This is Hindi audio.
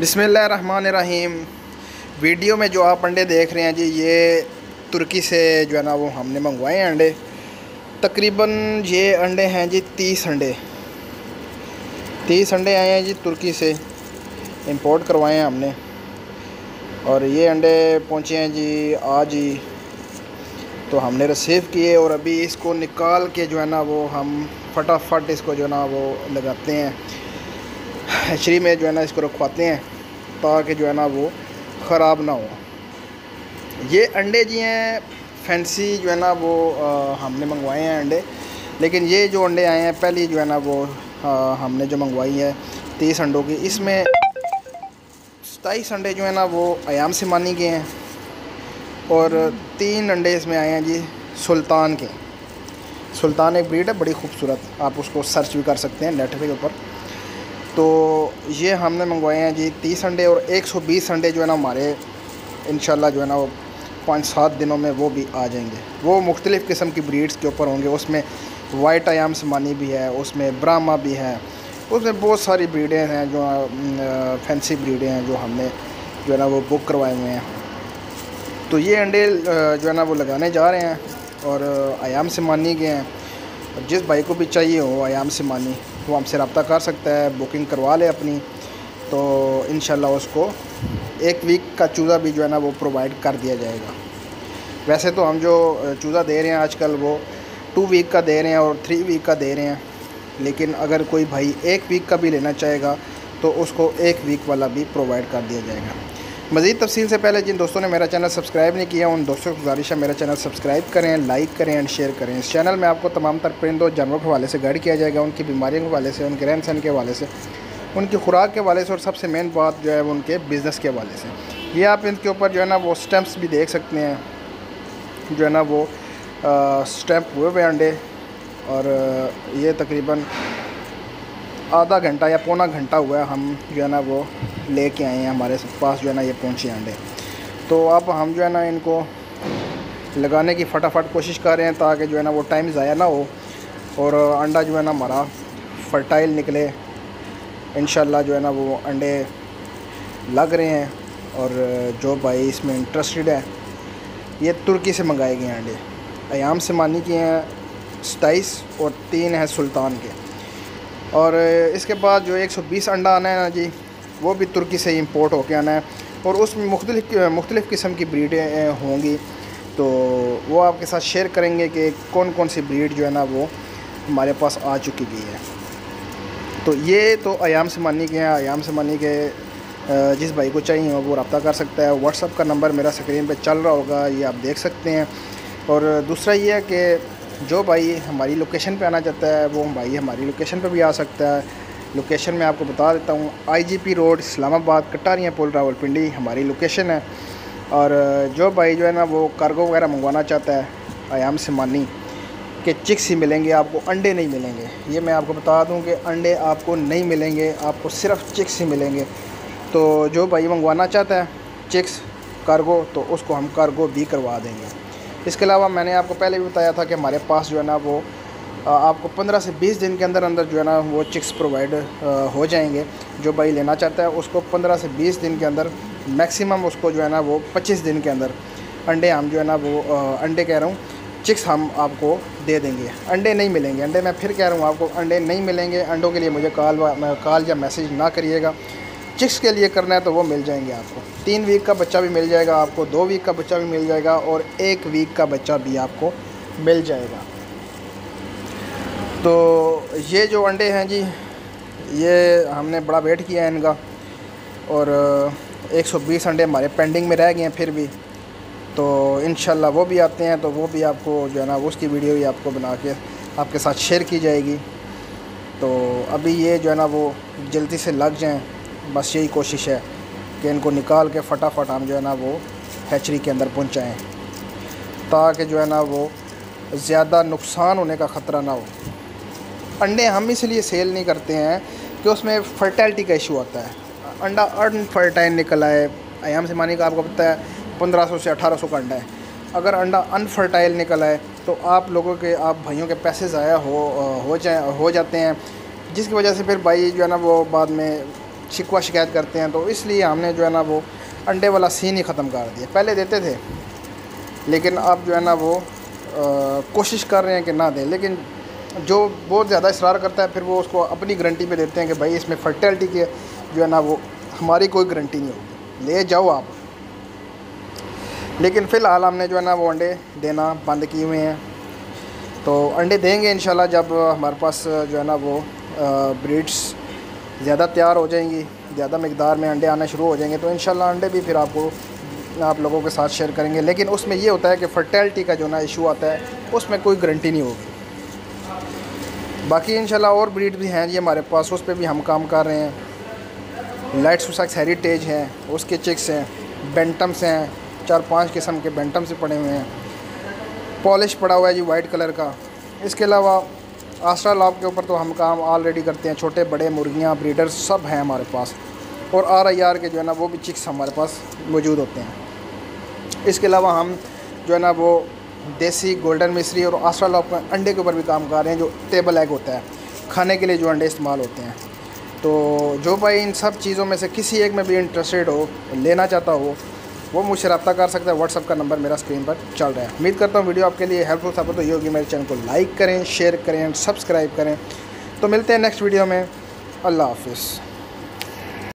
बिस्मिल्लाहिर्रहमानिर्रहीम। वीडियो में जो आप अंडे देख रहे हैं जी, ये तुर्की से जो है ना वो हमने मंगवाए हैं अंडे। तकरीबन ये अंडे हैं जी 30 अंडे आए हैं जी तुर्की से, इंपोर्ट करवाए हैं हमने। और ये अंडे पहुँचे हैं जी आज ही, तो हमने रिसीव किए और अभी इसको निकाल के जो है ना वो हम फटाफट इसको जो है ना वो लगाते हैं हैचरी में, जो है ना इसको रखवाते हैं ताकि जो है ना वो ख़राब ना हो। ये अंडे जी हैं फैंसी जो है ना वो हमने मंगवाए हैं अंडे। लेकिन ये जो अंडे आए हैं पहली जो है ना वो हमने जो मंगवाई है 30 अंडों की, इसमें 27 अंडे जो है ना वो अयाम सिमानी के हैं और 3 अंडे इसमें आए हैं जी सुल्तान के। सुल्तान एक ब्रीड है बड़ी खूबसूरत, आप उसको सर्च भी कर सकते हैं नेट के ऊपर। तो ये हमने मंगवाए हैं जी 30 अंडे और 120 अंडे जो है ना हमारे इंशाल्लाह जो है ना वो 5-7 दिनों में वो भी आ जाएंगे। वो मुख्तलिफ़ किस्म की ब्रीड्स के ऊपर होंगे। उसमें वाइट अयाम सिमानी भी है, उसमें ब्राह्मा भी है, उसमें बहुत सारी ब्रीडें हैं जो फैंसी ब्रीडें हैं जो हमने जो है ना वो बुक करवाए हुए हैं। तो ये अंडे जो है ना वो लगाने जा रहे हैं और अयाम सिमानी के हैं। जिस भाई को भी चाहिए हो अयाम सिमानी वो हमसे रब्ता कर सकता है, बुकिंग करवा ले अपनी, तो इंशाल्लाह उसको 1 वीक का चूज़ा भी जो है ना वो प्रोवाइड कर दिया जाएगा। वैसे तो हम जो चूज़ा दे रहे हैं आजकल वो 2 वीक का दे रहे हैं और 3 वीक का दे रहे हैं। लेकिन अगर कोई भाई 1 वीक का भी लेना चाहेगा तो उसको 1 वीक वाला भी प्रोवाइड कर दिया जाएगा। मज़ीद तफसील से पहले जिन दोस्तों ने मेरा चैनल सब्सक्राइब नहीं किया उन दोस्तों को गुजारिश है मेरा चैनल सब्सक्राइब करें, लाइक करें एंड शेयर करें। इस चैनल में आपको तमाम तर परिंदों जानवरों के हवाले से गाइड किया जाएगा, उनकी बीमारियों के हवाले से, उनके रहन सहन के हवाले से, उनकी खुराक के हवाले से और सबसे मेन बात जो है वो उनके बिज़नेस के हवाले से। ये आप इनके ऊपर जो है ना वो स्टैम्प्स भी देख सकते हैं, जो है ना वो स्टैम्प हुए हुए अंडे। और ये तकरीबन आधा घंटा या पौना घंटा हुआ है हम जो है ना वो लेके आए हैं, हमारे पास जो है ना ये पहुँचे अंडे। तो अब हम जो है ना इनको लगाने की फटाफट कोशिश कर रहे हैं ताकि जो है ना वो टाइम ज़ाया ना हो और अंडा जो है ना हमारा फर्टाइल निकले। इंशाल्लाह जो है ना वो अंडे लग रहे हैं और जो भाई इसमें इंटरेस्टेड है, ये तुर्की से मंगाए गए अंडे अयाम सिमानी के हैं 27 और 3 हैं सुल्तान के। और इसके बाद जो 120 अंडा आना है ना जी, वो भी तुर्की से इंपोर्ट होके आना है और उसमें मुख्तलिफ़ किस्म की ब्रीडें होंगी। तो वो आपके साथ शेयर करेंगे कि कौन कौन सी ब्रीड जो है ना वो हमारे पास आ चुकी भी है। तो ये तो अयाम सिमानी के हैं। अयाम सिमानी के जिस भाई को चाहिए हो वो रब्ता कर सकता है। व्हाट्सअप का नंबर मेरा स्क्रीन पे चल रहा होगा, ये आप देख सकते हैं। और दूसरा ये है कि जो भाई हमारी लोकेशन पे आना चाहता है वो भाई हमारी लोकेशन पे भी आ सकता है। लोकेशन मैं आपको बता देता हूँ, IGP रोड इस्लामाबाद कटारिया पुल रावलपिंडी हमारी लोकेशन है। और जो भाई जो है ना वो कार्गो वगैरह मंगवाना चाहता है अयाम सिमानी के चिक्स ही मिलेंगे, आपको अंडे नहीं मिलेंगे। ये मैं आपको बता दूं कि अंडे आपको नहीं मिलेंगे, आपको सिर्फ चिक्स ही मिलेंगे। तो जो भाई मंगवाना चाहता है चिक्स कार्गो तो उसको हम कार्गो भी करवा देंगे। इसके अलावा मैंने आपको पहले भी बताया था कि हमारे पास जो है ना वो आपको 15 से 20 दिन के अंदर अंदर जो है ना वो चिक्स प्रोवाइड हो जाएंगे। जो भाई लेना चाहता है उसको 15 से 20 दिन के अंदर, मैक्सिमम उसको जो है ना वो 25 दिन के अंदर अंडे हम जो है ना वो अंडे कह रहा हूँ चिक्स हम आपको दे देंगे। अंडे नहीं मिलेंगे, अंडे मैं फिर कह रहा हूँ आपको अंडे नहीं मिलेंगे। अंडों के लिए मुझे कॉल या मैसेज ना करिएगा। चिक्स के लिए करना है तो वो मिल जाएंगे आपको। 3 वीक का बच्चा भी मिल जाएगा आपको, 2 वीक का बच्चा भी मिल जाएगा और 1 वीक का बच्चा भी आपको मिल जाएगा। तो ये जो अंडे हैं जी, ये हमने बड़ा वेट किया है इनका और 120 अंडे हमारे पेंडिंग में रह गए हैं फिर भी। तो इंशाल्लाह वो भी आते हैं तो वो भी आपको जो है ना उसकी वीडियो भी आपको बना के आपके साथ शेयर की जाएगी। तो अभी ये जो है ना वो जल्दी से लग जाएं, बस यही कोशिश है कि इनको निकाल के फटाफट हम जो है ना वो हैचरी के अंदर पहुंचाएं ताकि जो है ना वो ज़्यादा नुकसान होने का ख़तरा ना हो। अंडे हम इसलिए सेल नहीं करते हैं कि उसमें फर्टिलिटी का इशू आता है। अंडा अनफर्टाइल निकल आए, अयाम सिमानी का आपको पता है 1500 से 1800 का अंडा है। अगर अंडा अनफर्टाइल निकल आए तो आप लोगों के, आप भाइयों के पैसे ज़ाया हो जाते हैं, जिसकी वजह से फिर भाई जो है ना वो बाद में शिकवा शिकायत करते हैं, तो इसलिए हमने जो है ना वो अंडे वाला सीन ही ख़त्म कर दिया। पहले देते थे लेकिन अब जो है ना वो कोशिश कर रहे हैं कि ना दें, लेकिन जो बहुत ज़्यादा इसरार करता है फिर वो उसको अपनी गारंटी पे देते हैं कि भाई इसमें फर्टिलिटी की जो है ना वो हमारी कोई गारंटी नहीं होगी, ले जाओ आप। लेकिन फ़िलहाल हमने जो है ना वो अंडे देना बंद किए हुए हैं। तो अंडे देंगे इंशाल्लाह जब हमारे पास जो है ना वो ब्रीड्स ज़्यादा तैयार हो जाएंगी, ज़्यादा मकदार में अंडे आना शुरू हो जाएंगे, तो इंशाल्लाह अंडे भी फिर आप लोगों के साथ शेयर करेंगे। लेकिन उसमें ये होता है कि फर्टिलिटी का जो ना इशू आता है, उसमें कोई गारंटी नहीं होगी। बाकी इंशाल्लाह और ब्रीड भी हैं ये हमारे पास, उस पर भी हम काम कर रहे हैं। लाइट सुसेक्स हेरिटेज हैं, उसके चिक्स हैं, बेंटम्स हैं, 4-5 किस्म के बेंटम से पड़े हुए हैं। पॉलिश पड़ा हुआ है जी वाइट कलर का। इसके अलावा आस्ट्रा लॉब के ऊपर तो हम काम ऑलरेडी करते हैं, छोटे बड़े मुर्गियाँ ब्रीडर्स सब हैं हमारे पास, और RIR के जो है ना वो भी चिक्स हमारे पास मौजूद होते हैं। इसके अलावा हम जो है ना वो देसी गोल्डन मिस्री और आस्ट्रा लॉब के अंडे के ऊपर भी काम कर रहे हैं, जो टेबल एग होता है, खाने के लिए जो अंडे इस्तेमाल होते हैं। तो जो भाई इन सब चीज़ों में से किसी एक में भी इंटरेस्टेड हो, लेना चाहता हो, वो मुझसे रब्ता कर सकता है। व्हाट्सअप का नंबर मेरा स्क्रीन पर चल रहा है। उम्मीद करता हूँ वीडियो आपके लिए हेल्पफुल साबित हुई होगी। मेरे चैनल को लाइक करें, शेयर करें, सब्सक्राइब करें। तो मिलते हैं नेक्स्ट वीडियो में। अल्लाह हाफिज़।